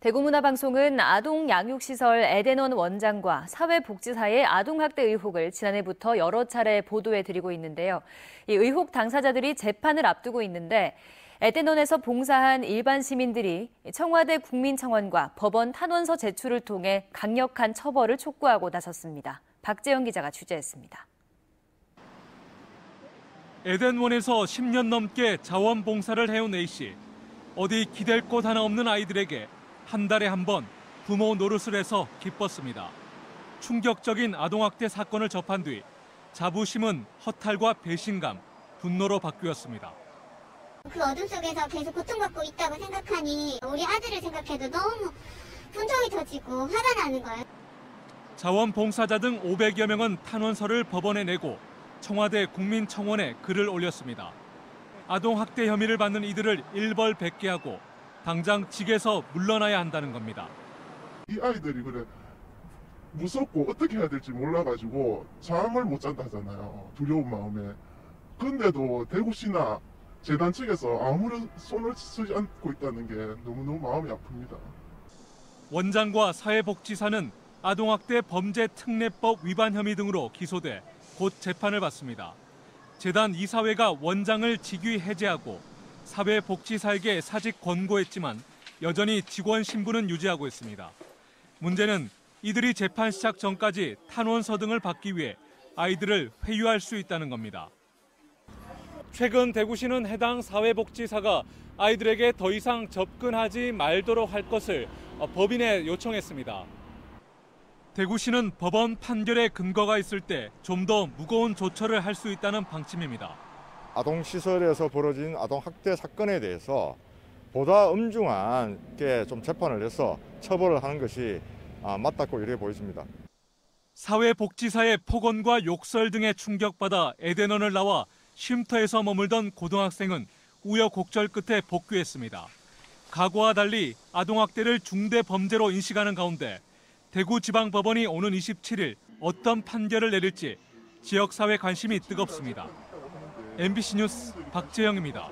대구문화방송은 아동 양육시설 에덴원 원장과 사회복지사의 아동학대 의혹을 지난해부터 여러 차례 보도해드리고 있는데요. 이 의혹 당사자들이 재판을 앞두고 있는데 에덴원에서 봉사한 일반 시민들이 청와대 국민청원과 법원 탄원서 제출을 통해 강력한 처벌을 촉구하고 나섰습니다. 박재영 기자가 취재했습니다. 에덴원에서 10년 넘게 자원봉사를 해온 A씨. 어디 기댈 곳 하나 없는 아이들에게 한 달에 한 번 부모 노릇을 해서 기뻤습니다. 충격적인 아동학대 사건을 접한 뒤 자부심은 허탈과 배신감, 분노로 바뀌었습니다. 그 어둠 속에서 계속 고통받고 있다고 생각하니 우리 아들을 생각해도 너무 분통이 터지고 화가 나는 거예요. 자원봉사자 등 500여 명은 탄원서를 법원에 내고 청와대 국민청원에 글을 올렸습니다. 아동학대 혐의를 받는 이들을 일벌백계하고 당장 직에서 물러나야 한다는 겁니다. 이 아이들이 그래 무섭고 어떻게 해야 될지 몰라가지고 잠을 못 잔다 하잖아요. 두려운 마음에. 근데도 대구시나 재단 측에서 아무런 손을 쓰지 않고 있다는 게 너무너무 마음이 아픕니다. 원장과 사회복지사는 아동학대 범죄특례법 위반 혐의 등으로 기소돼 곧 재판을 받습니다. 재단 이사회가 원장을 직위 해제하고 사회복지사에게 사직 권고했지만 여전히 직원 신분은 유지하고 있습니다. 문제는 이들이 재판 시작 전까지 탄원서 등을 받기 위해 아이들을 회유할 수 있다는 겁니다. 최근 대구시는 해당 사회복지사가 아이들에게 더 이상 접근하지 말도록 할 것을 법인에 요청했습니다. 대구시는 법원 판결에 근거가 있을 때 좀 더 무거운 조처를 할 수 있다는 방침입니다. 아동시설에서 벌어진 아동학대 사건에 대해서 보다 엄중하게 좀 재판을 해서 처벌을 하는 것이 맞다고 이렇게 보여집니다. 사회복지사의 폭언과 욕설 등에 충격받아 에덴원을 나와 쉼터에서 머물던 고등학생은 우여곡절 끝에 복귀했습니다. 과거와 달리 아동학대를 중대범죄로 인식하는 가운데 대구지방법원이 오는 27일 어떤 판결을 내릴지 지역사회 관심이 뜨겁습니다. MBC 뉴스 박재영입니다.